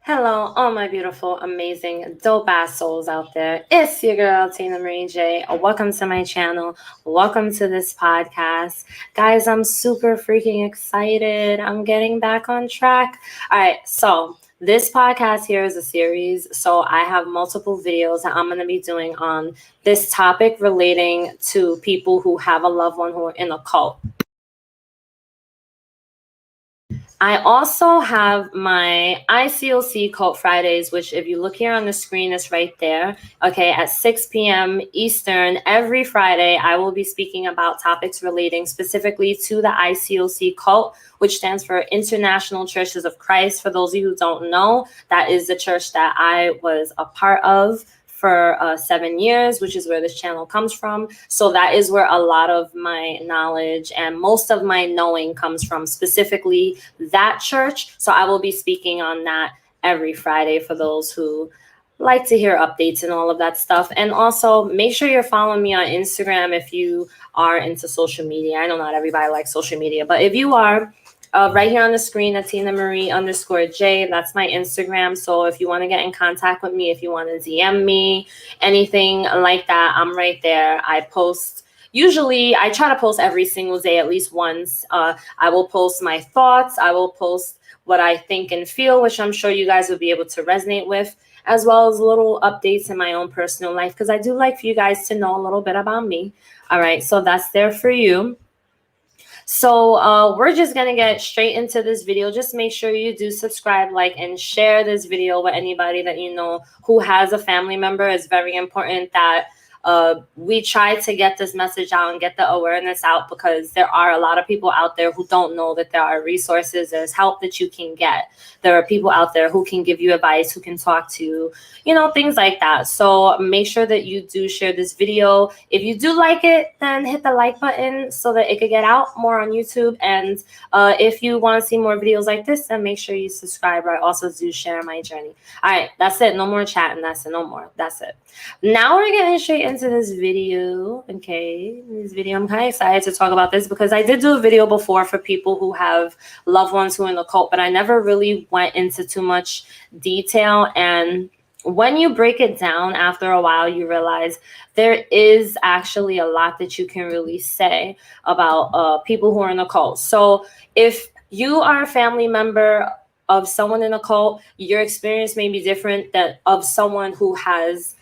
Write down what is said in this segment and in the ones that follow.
Hello, all my beautiful, amazing, dope-ass souls out there. It's your girl, Tina Marie J. Welcome to my channel. Welcome to this podcast. Guys, I'm super freaking excited. I'm getting back on track. All right, so this podcast here is a series. So I have multiple videos that I'm going to be doing on this topic relating to people who have a loved one who are in a cult. I also have my ICOC Cult Fridays, which if you look here on the screen is right there. Okay, at 6 p.m. Eastern, every Friday, I will be speaking about topics relating specifically to the ICOC cult, which stands for International Churches of Christ. For those of you who don't know, that is the church that I was a part of for 7 years, which is where this channel comes from. So that is where a lot of my knowledge and most of my knowing comes from, specifically that church. So I will be speaking on that every Friday for those who like to hear updates and all of that stuff. And also make sure you're following me on Instagram if you are into social media. I know not everybody likes social media, but if you are, right here on the screen at Tina Marie _J. That's my Instagram. So if you want to get in contact with me, if you want to DM me, anything like that, I'm right there. I post, usually I try to post every single day, at least once. I will post my thoughts. I will post what I think and feel, which I'm sure you guys will be able to resonate with, as well as little updates in my own personal life, because I do like for you guys to know a little bit about me. All right, so that's there for you. So we're just going to get straight into this video. Just make sure you do subscribe, like, and share this video with anybody that you know who has a family member. It's very important that we try to get this message out and get the awareness out, because there are a lot of people out there who don't know that there are resources. There's help that you can get. There are people out there who can give you advice, who can talk to you, you know, things like that. So make sure that you do share this video. If you do like it, then hit the like button so that it could get out more on YouTube. And if you want to see more videos like this, then make sure you subscribe. I also do share my journey. All right, that's it. No more chatting. That's it. No more. That's it. Now we're getting straight into this video. Okay, this video, I'm kind of excited to talk about this because I did do a video before for people who have loved ones who are in the cult, but I never really went into too much detail. And when you break it down after a while, you realize there is actually a lot that you can really say about people who are in the cult. So if you are a family member of someone in a cult, your experience may be different than of someone who has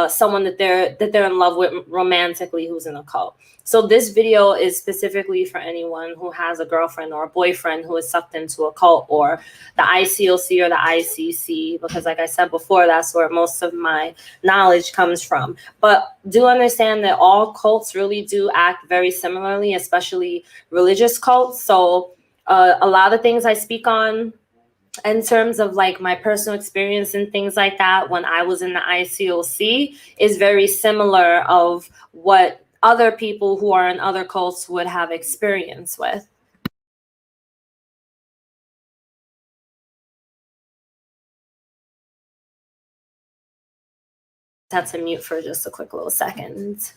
someone that they're in love with romantically who's in a cult. So this video is specifically for anyone who has a girlfriend or a boyfriend who is sucked into a cult, or the ICOC or the ICC, because like I said before, that's where most of my knowledge comes from. But do understand that all cults really do act very similarly, especially religious cults. So a lot of things I speak on in terms of like my personal experience and things like that when I was in the ICOC is very similar of what other people who are in other cults would have experience with. Had to mute for just a quick little second.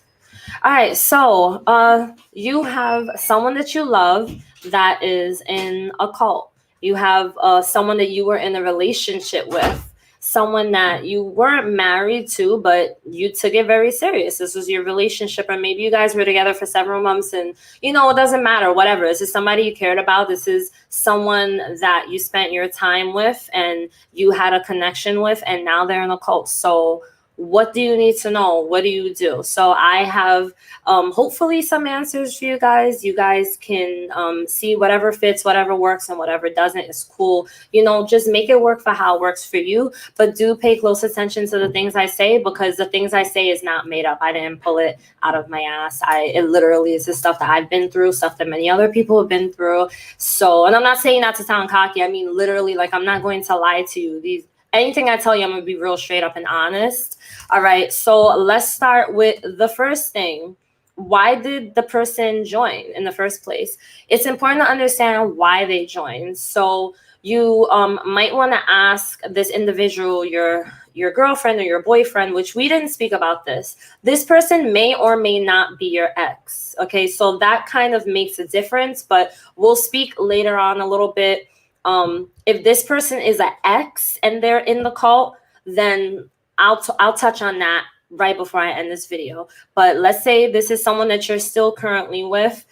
All right, so you have someone that you love that is in a cult. You have someone that you were in a relationship with, someone that you weren't married to, but you took it very serious. This was your relationship, or maybe you guys were together for several months and, you know, it doesn't matter, whatever. This is somebody you cared about. This is someone that you spent your time with and you had a connection with, and now they're in a cult. So what do you need to know? What do you do? So I have hopefully some answers for you guys. You guys can see whatever fits, whatever works, and whatever doesn't is cool. You know, just make it work for how it works for you. But do pay close attention to the things I say, because the things I say is not made up. I didn't pull it out of my ass. It literally is the stuff that I've been through, stuff that many other people have been through. So, and I'm not saying that to sound cocky. I mean, literally, like, I'm not going to lie to you. Anything I tell you, I'm going to be real straight up and honest. All right, so let's start with the first thing. Why did the person join in the first place? It's important to understand why they joined. So you might want to ask this individual, your girlfriend or your boyfriend, which we didn't speak about this. This person may or may not be your ex. Okay, so that kind of makes a difference, but we'll speak later on a little bit If this person is an ex and they're in the cult, then I'll touch on that right before I end this video. But let's say this is someone that you're still currently with,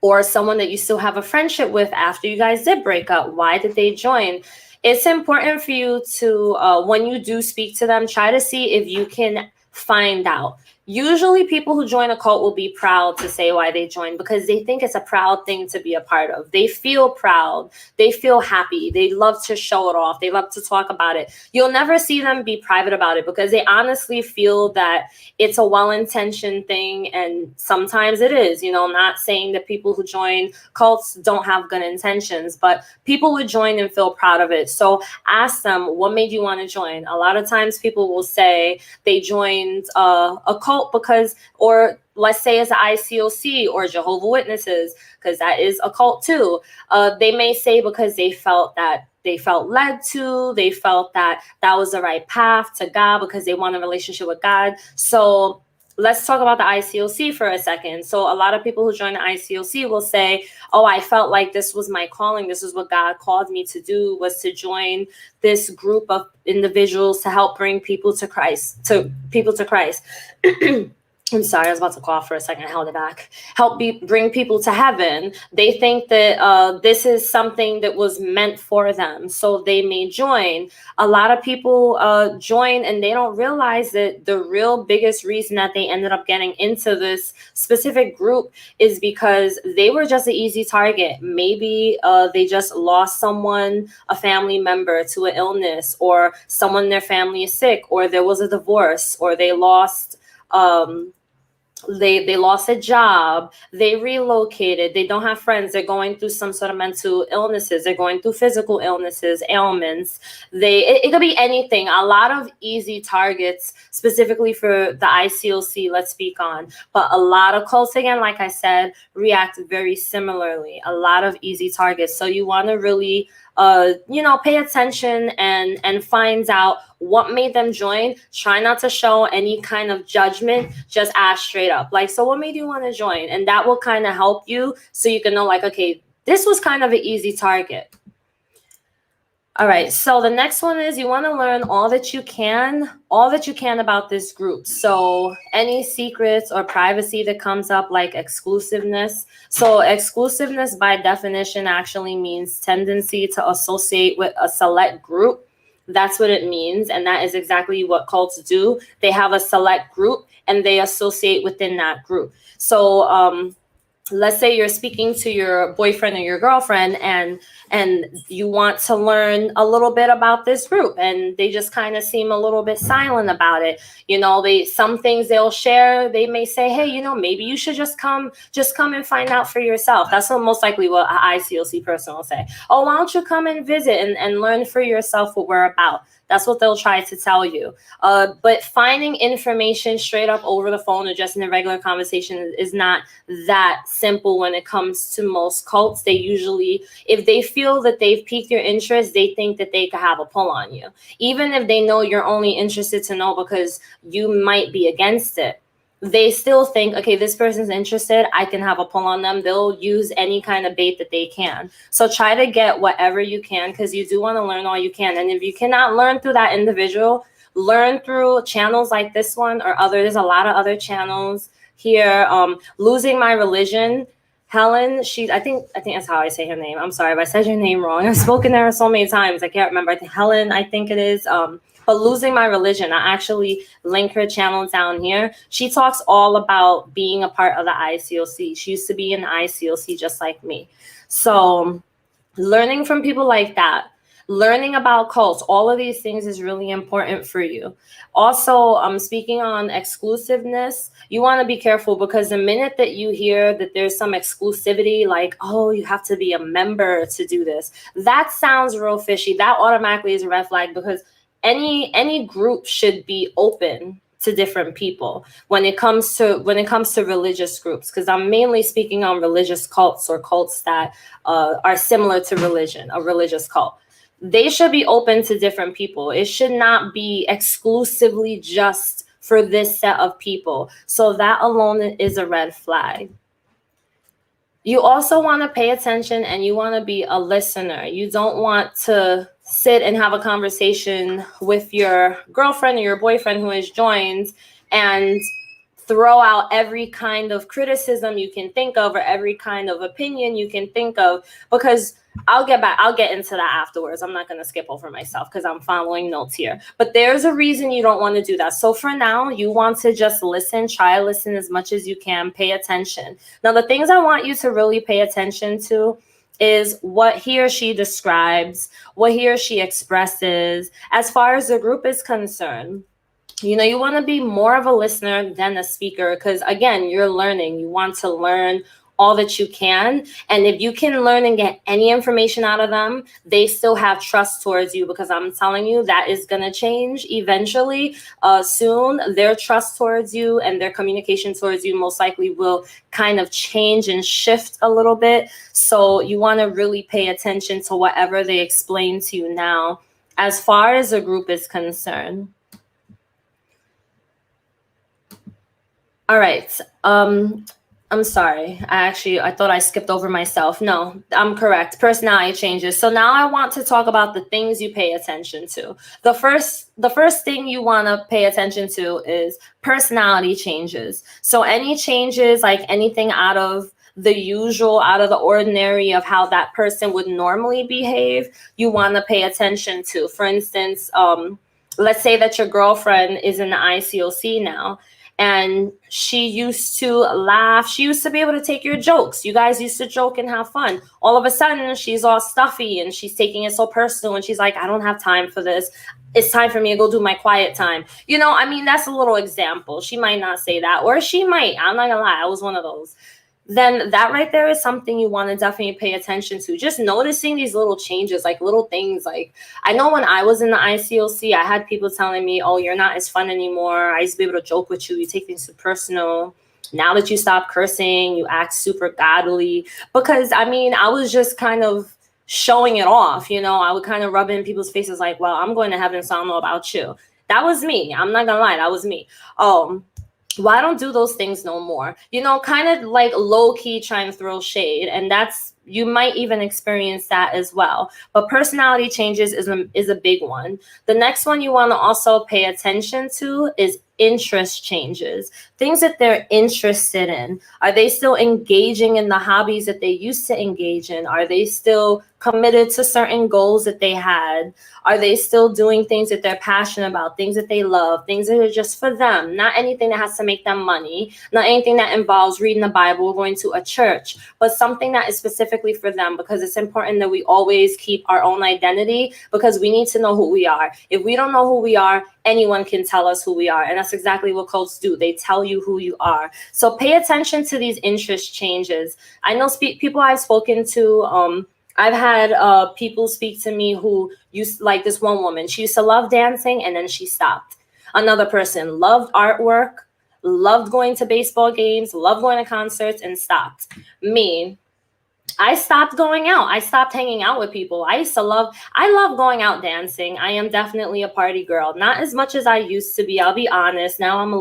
or someone that you still have a friendship with after you guys did break up. Why did they join? It's important for you to, when you do speak to them, try to see if you can find out. Usually people who join a cult will be proud to say why they joined, because they think it's a proud thing to be a part of. They feel proud. They feel happy. They love to show it off. They love to talk about it. You'll never see them be private about it, because they honestly feel that it's a well-intentioned thing. And sometimes it is, you know, not saying that people who join cults don't have good intentions, but people would join and feel proud of it. So ask them, what made you want to join? A lot of times people will say they joined a cult because, or let's say it's an ICOC or Jehovah's Witnesses, because that is a cult too. They may say because they felt led to, they felt that that was the right path to God, because they want a relationship with God. So let's talk about the ICOC for a second. So a lot of people who join the ICOC will say, oh, I felt like this was my calling. This is what God called me to do, was to join this group of individuals to help bring people to Christ, I'm sorry, I was about to cough for a second. I held it back. Bring people to heaven. They think that this is something that was meant for them, so they may join. A lot of people join and they don't realize that the real biggest reason that they ended up getting into this specific group is because they were just an easy target. Maybe they just lost someone, a family member, to an illness, or someone in their family is sick, or there was a divorce, or they lost they lost a job, they relocated, they don't have friends, they're going through some sort of mental illnesses, they're going through physical illnesses, ailments. It could be anything. A lot of easy targets, specifically for the ICOC, let's speak on. But a lot of cults, again, like I said, react very similarly. A lot of easy targets. So you want to really pay attention and find out what made them join. Try not to show any kind of judgment. Just ask straight up, like, so what made you want to join? And that will kind of help you, so you can know, like, okay, this was kind of an easy target. All right, so the next one is you want to learn all that you can about this group. So any secrets or privacy that comes up, like exclusiveness. So exclusiveness by definition actually means tendency to associate with a select group. That's what it means. And that is exactly what cults do. They have a select group and they associate within that group. So let's say you're speaking to your boyfriend or your girlfriend and you want to learn a little bit about this group, and they just kind of seem a little bit silent about it. You know, some things they'll share, they may say, hey, you know, maybe you should just come and find out for yourself. That's most likely what an ICOC person will say. Oh, why don't you come and visit and learn for yourself what we're about? That's what they'll try to tell you. But finding information straight up over the phone or just in a regular conversation is not that simple when it comes to most cults. They usually, if they feel that they've piqued your interest, they think that they could have a pull on you. Even if they know you're only interested to know because you might be against it, they still think, okay, this person's interested, I can have a pull on them. They'll use any kind of bait that they can. So try to get whatever you can, because you do want to learn all you can. And if you cannot learn through that individual, learn through channels like this one or other. There's a lot of other channels here. Losing My Religion. Helen, I think that's how I say her name. I'm sorry if I said your name wrong. I've spoken to her so many times, I can't remember. I think Helen, I think it is. But Losing My Religion, I actually link her channel down here. She talks all about being a part of the ICOC. She used to be in the ICOC just like me. So learning from people like that, learning about cults, all of these things is really important for you. Also, speaking on exclusiveness, you want to be careful, because the minute that you hear that there's some exclusivity, like, oh, you have to be a member to do this, that sounds real fishy. That automatically is a red flag, because any group should be open to different people when it comes to religious groups, because I'm mainly speaking on religious cults or cults that are similar to religion, a religious cult. They should be open to different people. It should not be exclusively just for this set of people. So that alone is a red flag. You also want to pay attention and you want to be a listener. You don't want to sit and have a conversation with your girlfriend or your boyfriend who has joined and throw out every kind of criticism you can think of or every kind of opinion you can think of, because I'll get into that afterwards. I'm not going to skip over myself because I'm following notes here. But there's a reason you don't want to do that. So for now, you want to just listen, try to listen as much as you can, pay attention. Now, the things I want you to really pay attention to is what he or she describes, what he or she expresses as far as the group is concerned. You know, you want to be more of a listener than a speaker because, again, you're learning. You want to learn all that you can. And if you can learn and get any information out of them, they still have trust towards you, because I'm telling you that is going to change eventually. Soon, their trust towards you and their communication towards you most likely will kind of change and shift a little bit. So you want to really pay attention to whatever they explain to you now as far as a group is concerned. All right. I'm sorry. I thought I skipped over myself. No, I'm correct. Personality changes. So now I want to talk about the things you pay attention to. The first thing you want to pay attention to is personality changes. So any changes, like anything out of the usual, out of the ordinary of how that person would normally behave, you want to pay attention to. For instance, let's say that your girlfriend is in the ICOC now, and she used to laugh. She used to be able to take your jokes. You guys used to joke and have fun. All of a sudden, she's all stuffy and she's taking it so personal. And she's like, I don't have time for this. It's time for me to go do my quiet time. You know, I mean, that's a little example. She might not say that, or she might. I'm not gonna lie. I was one of those. Then that right there is something you want to definitely pay attention to. Just noticing these little changes, like little things. Like, I know when I was in the ICOC, I had people telling me, oh, you're not as fun anymore. I used to be able to joke with you. You take things too personal. Now that you stop cursing, you act super godly. Because, I mean, I was just kind of showing it off. You know, I would kind of rub in people's faces like, well, I'm going to heaven, so I don't know about you. That was me. I'm not going to lie. That was me. Well, I don't do those things no more. You know, kind of like low key trying to throw shade. And you might even experience that as well. But personality changes is a big one. The next one you want to also pay attention to is interest changes, things that they're interested in. Are they still engaging in the hobbies that they used to engage in? Are they still committed to certain goals that they had? Are they still doing things that they're passionate about, things that they love, things that are just for them, not anything that has to make them money, not anything that involves reading the Bible or going to a church, but something that is specifically for them, because it's important that we always keep our own identity, because we need to know who we are. If we don't know who we are, anyone can tell us who we are. And that's exactly what cults do. They tell you who you are. So pay attention to these interest changes. I know people I've spoken to, I've had people speak to me who used, like this one woman, she used to love dancing and then she stopped. Another person loved artwork, loved going to baseball games, loved going to concerts, and stopped. Me, I stopped going out. I stopped hanging out with people. I love going out dancing. I am definitely a party girl. Not as much as I used to be, I'll be honest. Now I'm a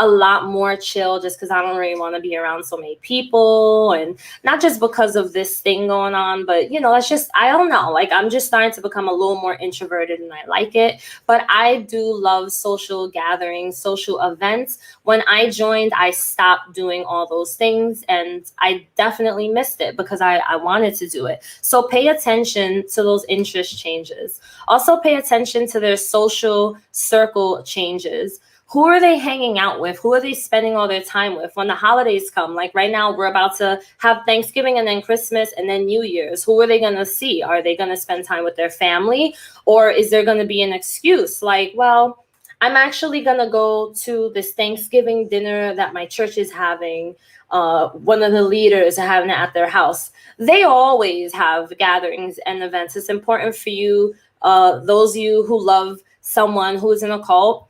lot more chill, just because I don't really want to be around so many people, and not just because of this thing going on, but, you know, it's just, I don't know, like, I'm just starting to become a little more introverted and I like it. But I do love social gatherings, social events. When I joined, I stopped doing all those things, and I definitely missed it because I wanted to do it. So pay attention to those interest changes. Also pay attention to their social circle changes. Who are they hanging out with? Who are they spending all their time with? When the holidays come, like right now, we're about to have Thanksgiving and then Christmas and then New Year's. Who are they going to see? Are they going to spend time with their family? Or is there going to be an excuse like, well, I'm actually going to go to this Thanksgiving dinner that my church is having. One of the leaders are having it at their house. They always have gatherings and events. It's important for you, those of you who love someone who is in a cult.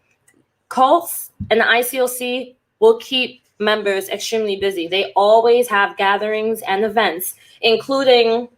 Cults and the ICOC will keep members extremely busy. They always have gatherings and events, including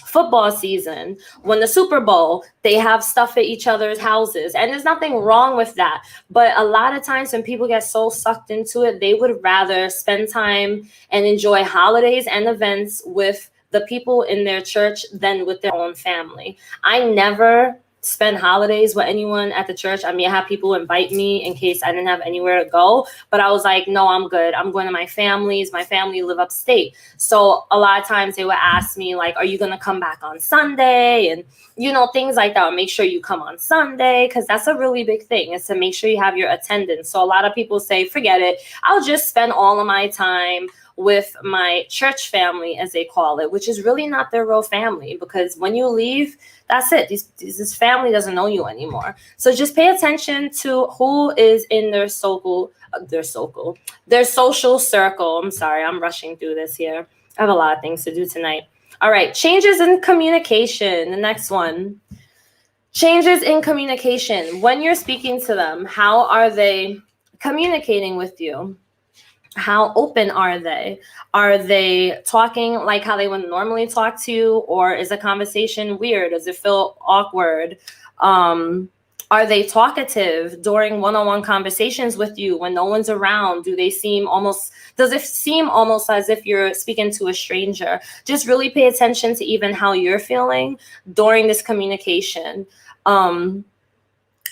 football season, when the Super Bowl, they have stuff at each other's houses. And there's nothing wrong with that. But a lot of times when people get so sucked into it, they would rather spend time and enjoy holidays and events with the people in their church than with their own family. I never spend holidays with anyone at the church. I mean, I have people invite me in case I didn't have anywhere to go, but I was like, no, I'm good. I'm going to my family's. My family live upstate. So a lot of times they would ask me like, are you going to come back on Sunday? And, you know, things like that. Make sure you come on Sunday, because that's a really big thing, is to make sure you have your attendance. So a lot of people say, forget it. I'll just spend all of my time with my church family, as they call it, which is really not their real family, because when you leave, that's it. This family doesn't know you anymore. So just pay attention to who is in their social circle. I'm sorry, I'm rushing through this here. I have a lot of things to do tonight. All right, changes in communication. The next one. Changes in communication. When you're speaking to them, how are they communicating with you? How open are they? Are they talking like how they would normally talk to you? Or is the conversation weird? Does it feel awkward? Are they talkative during one-on-one conversations with you when no one's around? Does it seem almost as if you're speaking to a stranger? Just really pay attention to even how you're feeling during this communication. A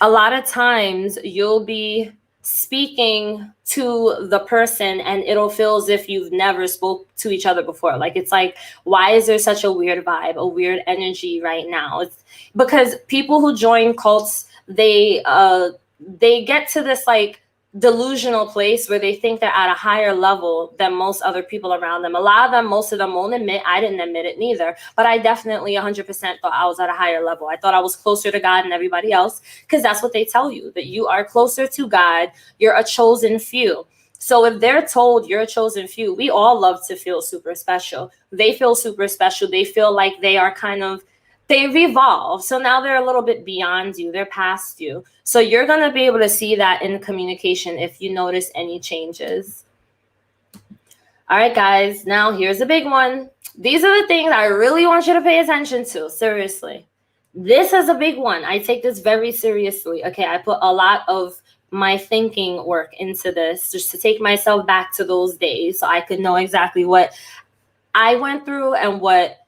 lot of times you'll be speaking to the person and it'll feel as if you've never spoke to each other before. Like, it's like, why is there such a weird vibe, a weird energy right now? It's because people who join cults, they get to this like delusional place where they think they're at a higher level than most other people around them. Most of them won't admit. I didn't admit it neither, but I definitely 100% thought I was at a higher level. I thought I was closer to God than everybody else, because that's what they tell you, that you are closer to God. You're a chosen few. So if they're told you're a chosen few, we all love to feel super special. They feel super special. They feel like they are they've evolved. So now they're a little bit beyond you. They're past you. So you're going to be able to see that in communication if you notice any changes. All right, guys. Now here's a big one. These are the things I really want you to pay attention to. Seriously. This is a big one. I take this very seriously. Okay, I put a lot of my thinking work into this just to take myself back to those days so I could know exactly what I went through and what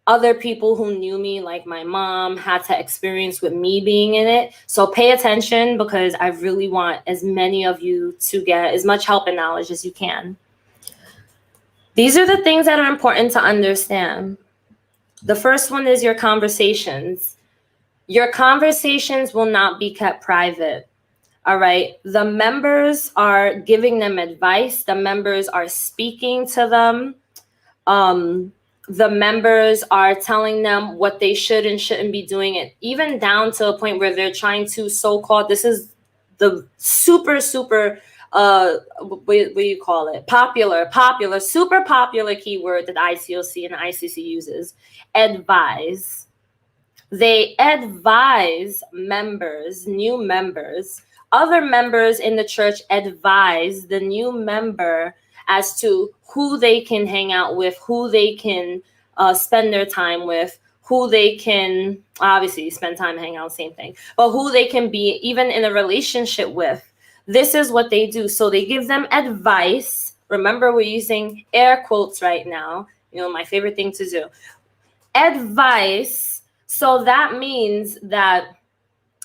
other people who knew me, like my mom, had to experience with me being in it. So pay attention, because I really want as many of you to get as much help and knowledge as you can. These are the things that are important to understand. The first one is your conversations. Your conversations will not be kept private. All right. The members are giving them advice. The members are speaking to them. The members are telling them what they should and shouldn't be doing, it even down to a point where they're trying to so-called, this is the super what do you call it? Super popular keyword that ICOC and ICC uses, advise. They advise members, new members, other members in the church advise the new member as to who they can hang out with, who they can spend their time with, who they can, obviously spend time hang out, same thing, but who they can be even in a relationship with. This is what they do. So they give them advice. Remember, we're using air quotes right now. You know, my favorite thing to do. Advice. So that means that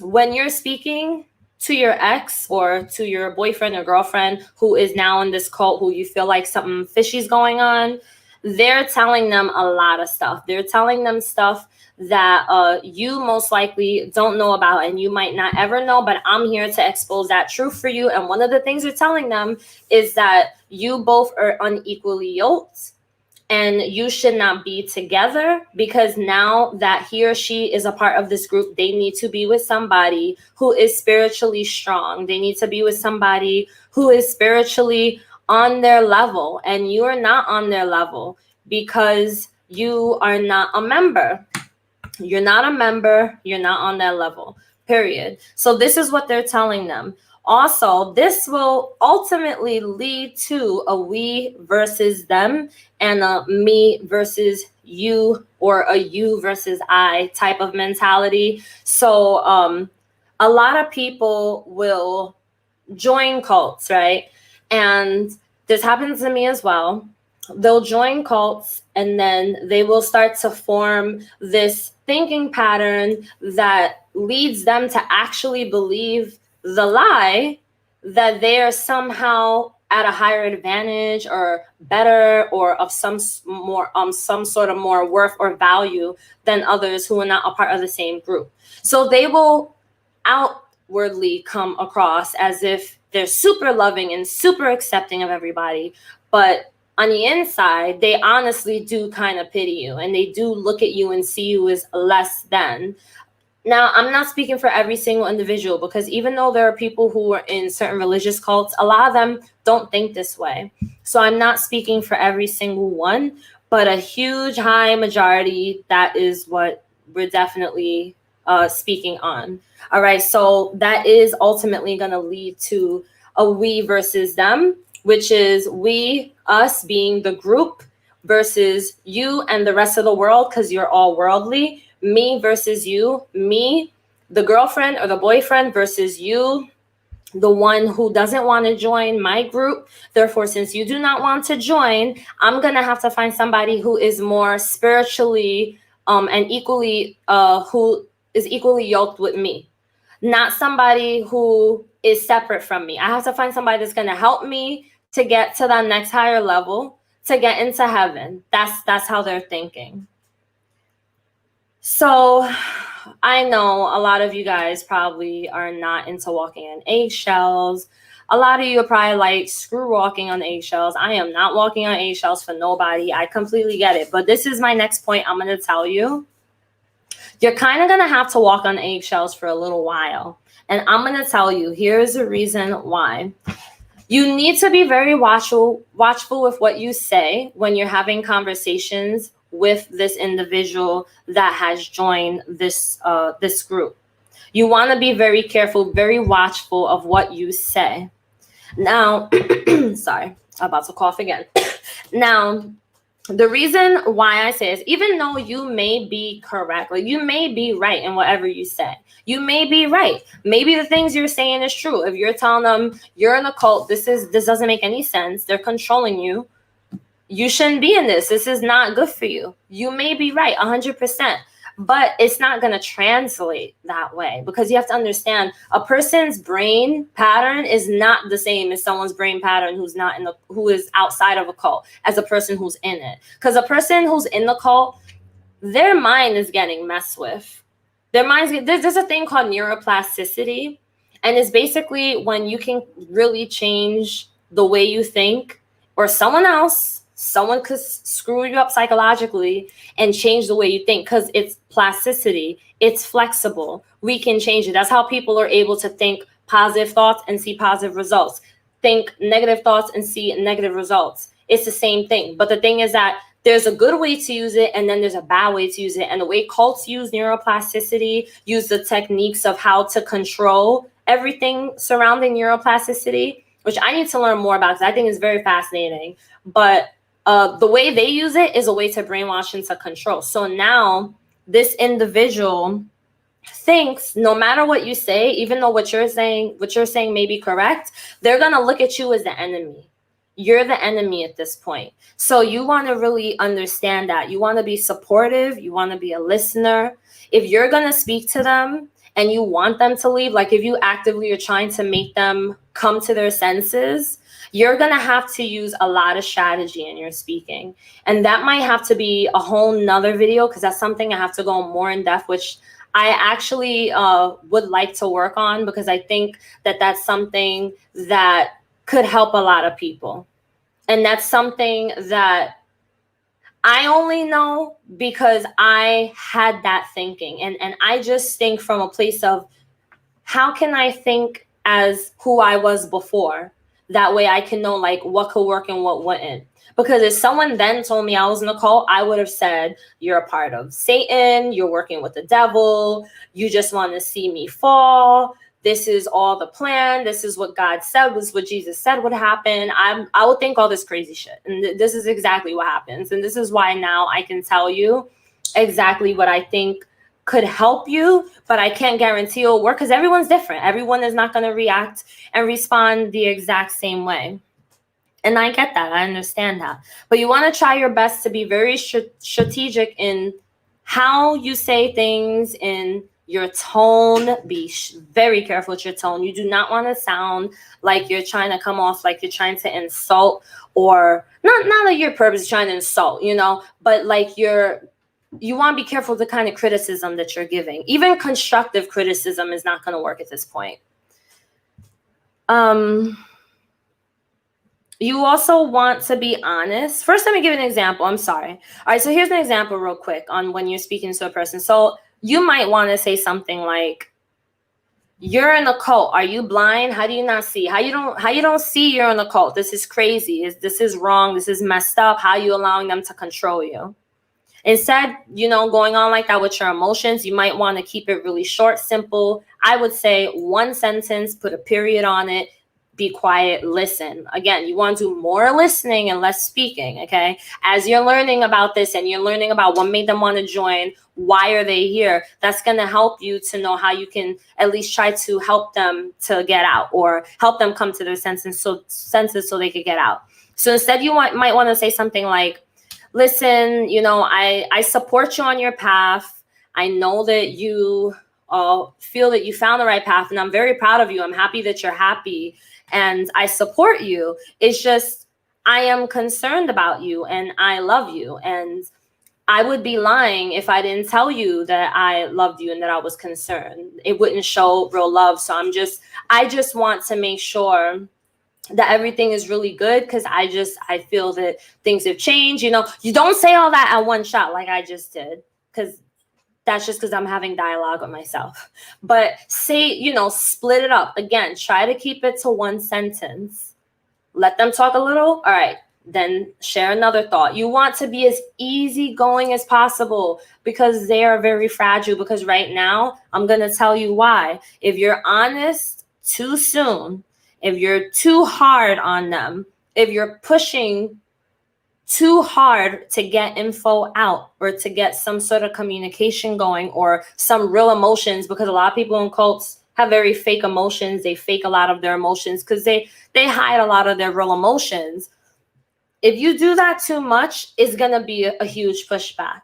when you're speaking to your ex or to your boyfriend or girlfriend who is now in this cult, who you feel like something fishy's going on, they're telling them a lot of stuff. They're telling them stuff that you most likely don't know about and you might not ever know, but I'm here to expose that truth for you. And one of the things you're telling them is that you both are unequally yoked and you should not be together, because now that he or she is a part of this group, they need to be with somebody who is spiritually strong. They need to be with somebody who is spiritually on their level, and you are not on their level because you are not a member. You're not a member. You're not on their level, period. So this is what they're telling them. Also, this will ultimately lead to a we versus them and a me versus you, or a you versus I type of mentality. So a lot of people will join cults, right? And this happens to me as well. They'll join cults and then they will start to form this thinking pattern that leads them to actually believe the lie that they are somehow at a higher advantage or better or of some sort of more worth or value than others who are not a part of the same group. So they will outwardly come across as if they're super loving and super accepting of everybody, but on the inside, they honestly do kind of pity you and they do look at you and see you as less than. Now, I'm not speaking for every single individual, because even though there are people who are in certain religious cults, a lot of them don't think this way. So I'm not speaking for every single one, but a huge high majority, that is what we're definitely speaking on. All right, so that is ultimately going to lead to a we versus them, which is we, us being the group, versus you and the rest of the world, because you're all worldly. Me versus you, me, the girlfriend or the boyfriend, versus you, the one who doesn't want to join my group. Therefore, since you do not want to join, I'm going to have to find somebody who is more spiritually and equally, who is equally yoked with me. Not somebody who is separate from me. I have to find somebody that's going to help me to get to that next higher level, to get into heaven. That's how they're thinking. So I know a lot of you guys probably are not into walking on eggshells. A lot of you are probably like, screw walking on eggshells. I am not walking on eggshells for nobody. I completely get it. But this is my next point I'm going to tell you. You're kind of going to have to walk on eggshells for a little while. And I'm going to tell you, here's the reason why. You need to be very watchful with what you say when you're having conversations with this individual that has joined this group. You want to be very careful, very watchful of what you say. Now, sorry, I'm about to cough again. Now, the reason why I say is, even though you may be correct, like you may be right in whatever you say, you may be right. Maybe the things you're saying is true. If you're telling them you're in a cult, this doesn't make any sense, they're controlling you, you shouldn't be in this. This is not good for you. You may be right 100%, but it's not going to translate that way, because you have to understand a person's brain pattern is not the same as someone's brain pattern who is outside of a cult as a person who's in it. Because a person who's in the cult, their mind is getting messed with. There's a thing called neuroplasticity, and it's basically when you can really change the way you think, or someone could screw you up psychologically and change the way you think, because it's plasticity. It's flexible. We can change it. That's how people are able to think positive thoughts and see positive results. Think negative thoughts and see negative results. It's the same thing. But the thing is that there's a good way to use it, and then there's a bad way to use it. And the way cults use neuroplasticity, use the techniques of how to control everything surrounding neuroplasticity, which I need to learn more about, because I think it's very fascinating. But the way they use it is a way to brainwash and to control. So now this individual thinks no matter what you say, even though what you're saying may be correct, they're going to look at you as the enemy. You're the enemy at this point. So you want to really understand that. You want to be supportive. You want to be a listener. If you're going to speak to them and you want them to leave, like if you actively are trying to make them come to their senses, you're going to have to use a lot of strategy in your speaking. And that might have to be a whole nother video, because that's something I have to go more in depth, which I actually would like to work on, because I think that that's something that could help a lot of people. And that's something that I only know because I had that thinking. And I just think from a place of, how can I think as who I was before? That way I can know like what could work and what wouldn't. Because if someone then told me I was in a cult, I would have said, you're a part of Satan, you're working with the devil, you just want to see me fall, this is all the plan. This is what God said, was what Jesus said would happen. I will think all this crazy shit. And this is exactly what happens. And this is why now I can tell you exactly what I think could help you, but I can't guarantee it'll work because everyone's different. Everyone is not going to react and respond the exact same way. And I get that. I understand that. But you want to try your best to be very strategic in how you say things, in your tone. Be very careful with your tone. You do not want to sound like you're trying to come off like you're trying to insult, or not that your purpose is trying to insult, you know, but like you want to be careful of the kind of criticism that you're giving. Even constructive criticism is not going to work at this point. You also want to be honest. First, let me give an example. I'm sorry. All right, so here's an example real quick on when you're speaking to a person. So you might want to say something like, you're in a cult. Are you blind? How do you not see? How you don't see you're in a cult? This is crazy. This is wrong. This is messed up. How are you allowing them to control you? Instead, you know, going on like that with your emotions, you might want to keep it really short, simple. I would say one sentence, put a period on it, be quiet, listen. Again, you want to do more listening and less speaking, okay? As you're learning about this and you're learning about what made them want to join, why are they here, that's going to help you to know how you can at least try to help them to get out, or help them come to their senses so they could get out. So instead, you might want to say something like, listen, you know, I support you on your path. I know that you feel that you found the right path, and I'm very proud of you. I'm happy that you're happy, and I support you. It's just, I am concerned about you, and I love you, and I would be lying if I didn't tell you that I loved you and that I was concerned. It wouldn't show real love. So I just want to make sure that everything is really good, because I feel that things have changed. You know, you don't say all that at one shot like I just did, because that's just because I'm having dialogue with myself. But say, you know, split it up. Again, try to keep it to one sentence. Let them talk a little. All right, then share another thought. You want to be as easygoing as possible, because they are very fragile. Because right now, I'm going to tell you why. If you're honest too soon, if you're too hard on them, if you're pushing too hard to get info out, or to get some sort of communication going, or some real emotions, because a lot of people in cults have very fake emotions. They fake a lot of their emotions because they hide a lot of their real emotions. If you do that too much, it's going to be a huge pushback.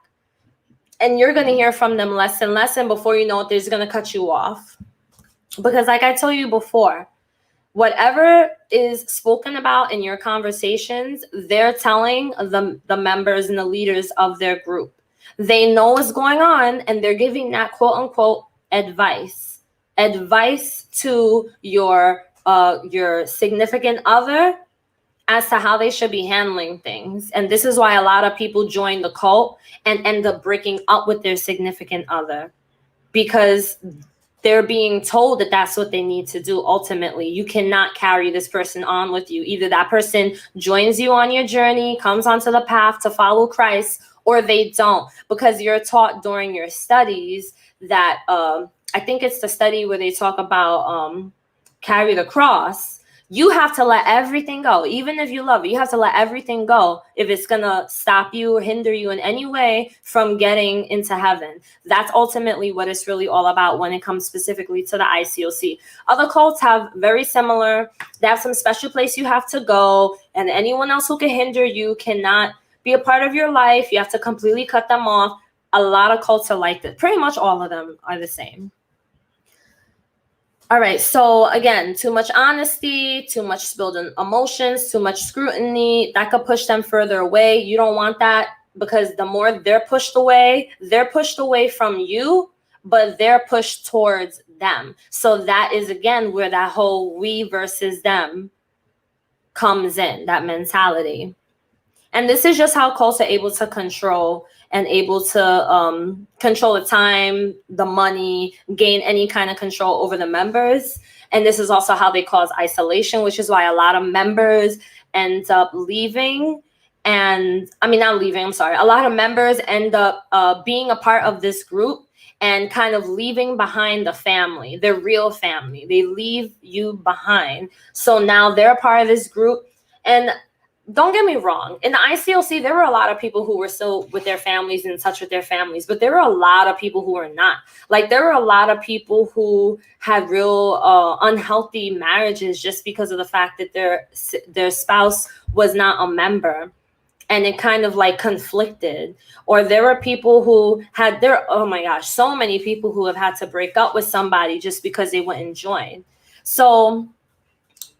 And you're going to hear from them less and less. And before you know it, they're going to cut you off. Because like I told you before, whatever is spoken about in your conversations, they're telling the members and the leaders of their group. They know what's going on, and they're giving that quote unquote advice to your significant other as to how they should be handling things. And this is why a lot of people join the cult and end up breaking up with their significant other, because they're being told that that's what they need to do. Ultimately, you cannot carry this person on with you. Either that person joins you on your journey, comes onto the path to follow Christ, or they don't. Because you're taught during your studies that, I think it's the study where they talk about carry the cross. You have to let everything go. Even if you love it, you have to let everything go if it's going to stop you or hinder you in any way from getting into heaven. That's ultimately what it's really all about when it comes specifically to the ICOC. Other cults have very similar. They have some special place you have to go, and anyone else who can hinder you cannot be a part of your life. You have to completely cut them off. A lot of cults are like that. Pretty much all of them are the same. All right, so again, too much honesty, too much spilled emotions, too much scrutiny, that could push them further away. You don't want that, because the more they're pushed away from you, but they're pushed towards them. So that is, again, where that whole we versus them comes in, that mentality. And this is just how cults are able to control and able to control the time, the money, gain any kind of control over the members. And this is also how they cause isolation, which is why a lot of members end up leaving. And a lot of members end up being a part of this group and kind of leaving behind the family, their real family. They leave you behind. So now they're a part of this group. And don't get me wrong, in the ICOC, there were a lot of people who were still with their families, in touch with their families, but there were a lot of people who were not. Like, there were a lot of people who had real unhealthy marriages just because of the fact that their spouse was not a member, and it kind of like conflicted. Or there were people who had oh my gosh, so many people who have had to break up with somebody just because they wouldn't join. So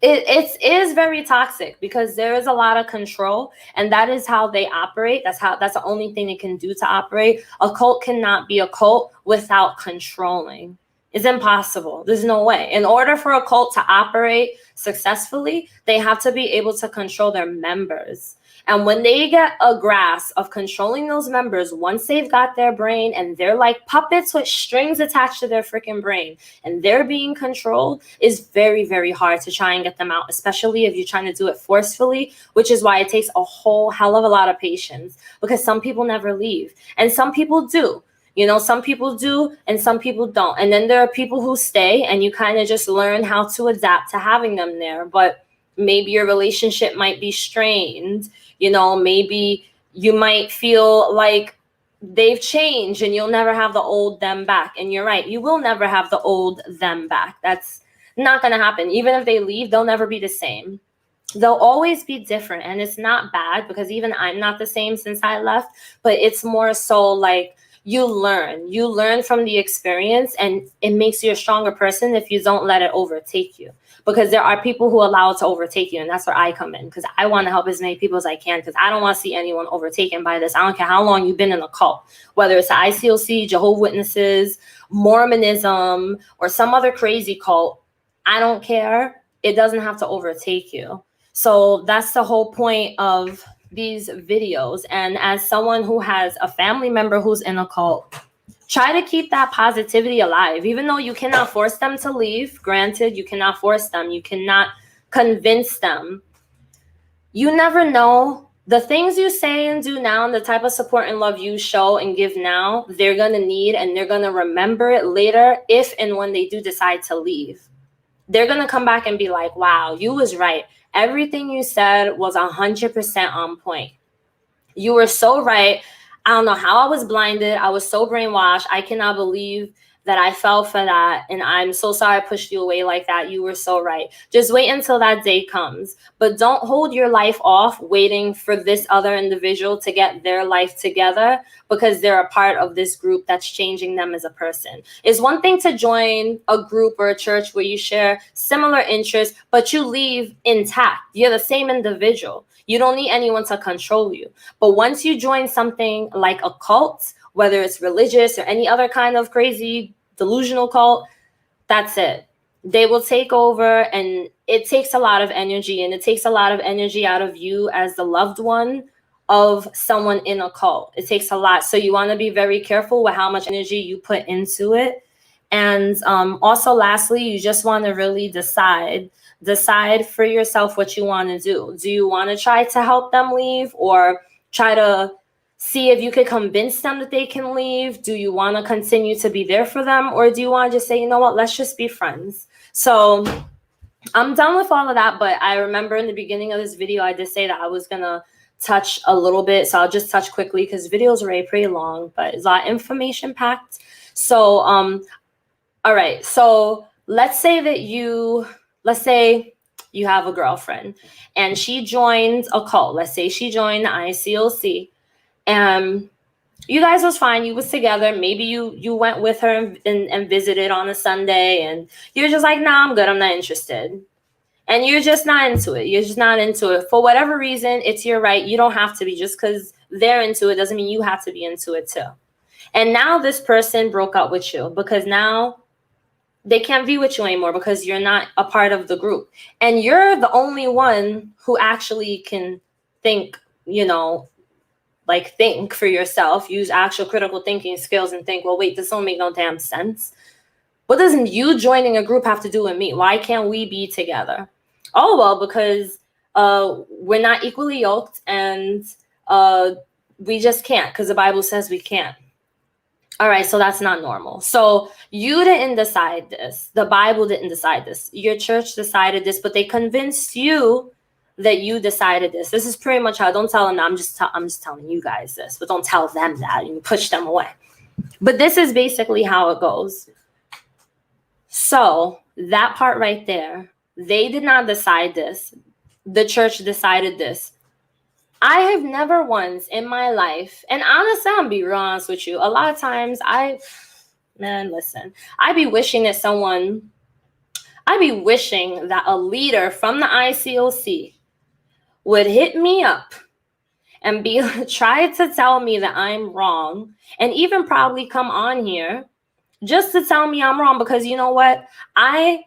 it is very toxic because there is a lot of control, and that is how they operate. That's the only thing they can do to operate. A cult cannot be a cult without controlling. It's impossible. There's no way. In order for a cult to operate successfully, they have to be able to control their members. And when they get a grasp of controlling those members, once they've got their brain and they're like puppets with strings attached to their freaking brain and they're being controlled, is very, very hard to try and get them out, especially if you're trying to do it forcefully, which is why it takes a whole hell of a lot of patience, because some people never leave and some people do. You know, some people do and some people don't. And then there are people who stay, and you kind of just learn how to adapt to having them there. But maybe your relationship might be strained. You know, maybe you might feel like they've changed and you'll never have the old them back. And you're right, you will never have the old them back. That's not going to happen. Even if they leave, they'll never be the same. They'll always be different. And it's not bad, because even I'm not the same since I left. But it's more so like, you learn from the experience, and it makes you a stronger person if you don't let it overtake you. Because there are people who allow it to overtake you, and that's where I come in, because I want to help as many people as I can, because I don't want to see anyone overtaken by this. I don't care how long you've been in a cult, whether it's the ICOC, Jehovah's Witnesses, Mormonism, or some other crazy cult. I don't care. It doesn't have to overtake you. So that's the whole point of these videos. And as someone who has a family member who's in a cult, try to keep that positivity alive, even though you cannot force them to leave. Granted, you cannot force them. You cannot convince them. You never know. The things you say and do now, and the type of support and love you show and give now, they're going to need, and they're going to remember it later if and when they do decide to leave. They're going to come back and be like, wow, you was right. Everything you said was 100% on point. You were so right. I don't know how I was blinded. I was so brainwashed. I cannot believe that I fell for that. And I'm so sorry I pushed you away like that. You were so right. Just wait until that day comes. But don't hold your life off waiting for this other individual to get their life together because they're a part of this group that's changing them as a person. It's one thing to join a group or a church where you share similar interests, but you leave intact. You're the same individual. You don't need anyone to control you. But once you join something like a cult, whether it's religious or any other kind of crazy delusional cult, that's it. They will take over, and it takes a lot of energy, and it takes a lot of energy out of you as the loved one of someone in a cult. It takes a lot. So you want to be very careful with how much energy you put into it. And also, lastly, you just want to really decide for yourself what you want to do. Do you want to try to help them leave, or try to see if you could convince them that they can leave? Do you want to continue to be there for them? Or do you want to just say, you know what, let's just be friends? So I'm done with all of that. But I remember in the beginning of this video, I did say that I was going to touch a little bit. So I'll just touch quickly because videos are already pretty long, but it's a lot of information packed. So, all right. So let's say you have a girlfriend and she joined a cult. Let's say she joined the ICOC. And you guys was fine. You was together. Maybe you went with her and visited on a Sunday, and you're just like, nah, I'm good. I'm not interested. And you're just not into it. You're just not into it. For whatever reason, it's your right. You don't have to be. Just because they're into it doesn't mean you have to be into it too. And now this person broke up with you because now they can't be with you anymore because you're not a part of the group. And you're the only one who actually can think, think for yourself, use actual critical thinking skills and think, well, wait, this don't make no damn sense. What doesn't you joining a group have to do with me? Why can't we be together? Oh, well, because we're not equally yoked, and we just can't, because the Bible says we can't. All right, so that's not normal. So you didn't decide this. The Bible didn't decide this. Your church decided this, but they convinced you that you decided this. This is pretty much how. Don't tell them that. I'm just telling you guys this, but don't tell them that. You push them away. But this is basically how it goes. So that part right there, they did not decide this. The church decided this. I have never once in my life, and honestly, I'm be real honest with you, a lot of times I'd be wishing that a leader from the ICOC would hit me up and try to tell me that I'm wrong, and even probably come on here just to tell me I'm wrong, because you know what? I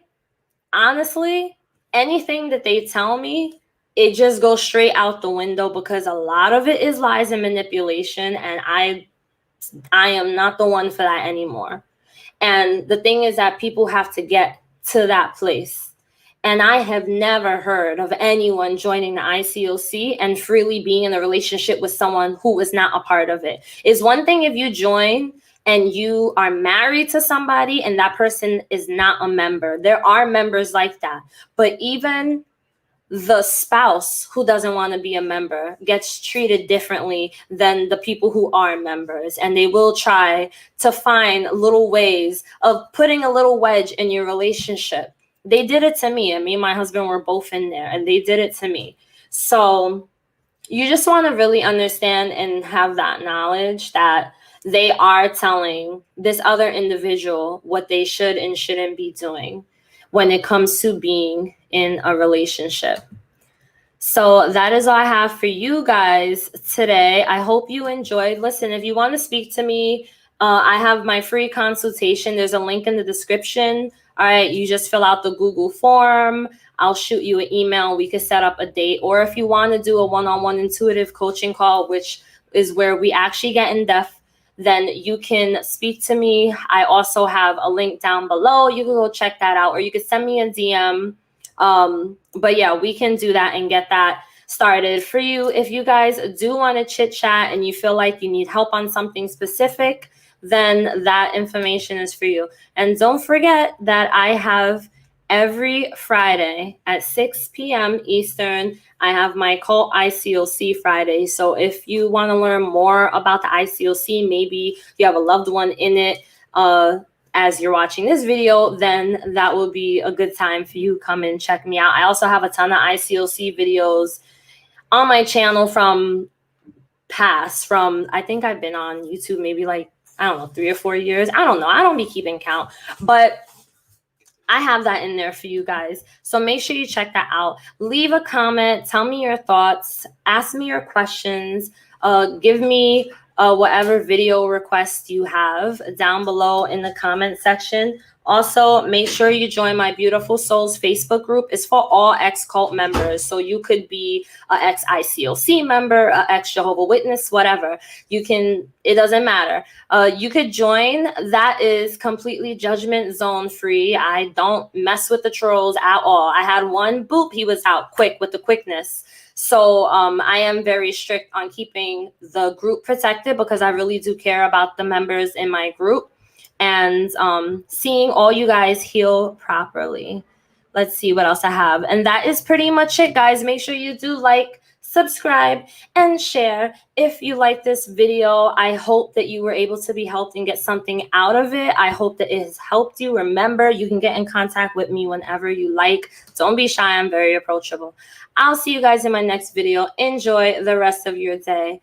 honestly, anything that they tell me, it just goes straight out the window, because a lot of it is lies and manipulation, and I am not the one for that anymore. And the thing is that people have to get to that place. And I have never heard of anyone joining the ICOC and freely being in a relationship with someone who was not a part of it. It's one thing if you join and you are married to somebody and that person is not a member. There are members like that. But even the spouse who doesn't want to be a member gets treated differently than the people who are members. And they will try to find little ways of putting a little wedge in your relationship. They did it to me, and me and my husband were both in there, and they did it to me. So you just want to really understand and have that knowledge that they are telling this other individual what they should and shouldn't be doing when it comes to being in a relationship. So that is all I have for you guys today. I hope you enjoyed. Listen, if you want to speak to me, I have my free consultation. There's a link in the description. All right, you just fill out the Google form. I'll shoot you an email. We could set up a date. Or if you want to do a one-on-one intuitive coaching call, which is where we actually get in depth, then you can speak to me. I also have a link down below. You can go check that out, or you can send me a DM. But yeah, we can do that and get that started for you. If you guys do want to chit chat and you feel like you need help on something specific, then that information is for you. And don't forget that I have every Friday at 6 p.m. Eastern, I have my cult ICOC Friday. So if you want to learn more about the ICOC, maybe you have a loved one in it, as you're watching this video, then that will be a good time for you to come and check me out. I also have a ton of ICOC videos on my channel from I think I've been on YouTube maybe like, I don't know, 3 or 4 years. I don't know. I don't be keeping count, but I have that in there for you guys. So make sure you check that out. Leave a comment. Tell me your thoughts. Ask me your questions. Give me whatever video requests you have down below in the comment section. Also, make sure you join my Beautiful Souls Facebook group. It's for all ex-cult members. So you could be an ex-ICOC member, an ex-Jehovah Witness, whatever. You can, it doesn't matter. You could join. That is completely judgment zone free. I don't mess with the trolls at all. I had one, boop, he was out quick with the quickness. So I am very strict on keeping the group protected, because I really do care about the members in my group and seeing all you guys heal properly. Let's see what else I have. And that is pretty much it, guys. Make sure you do like, subscribe, and share if you like this video. I hope that you were able to be helped and get something out of it. I hope that it has helped you. Remember, you can get in contact with me whenever you like. Don't be shy. I'm very approachable. I'll see you guys in my next video. Enjoy the rest of your day.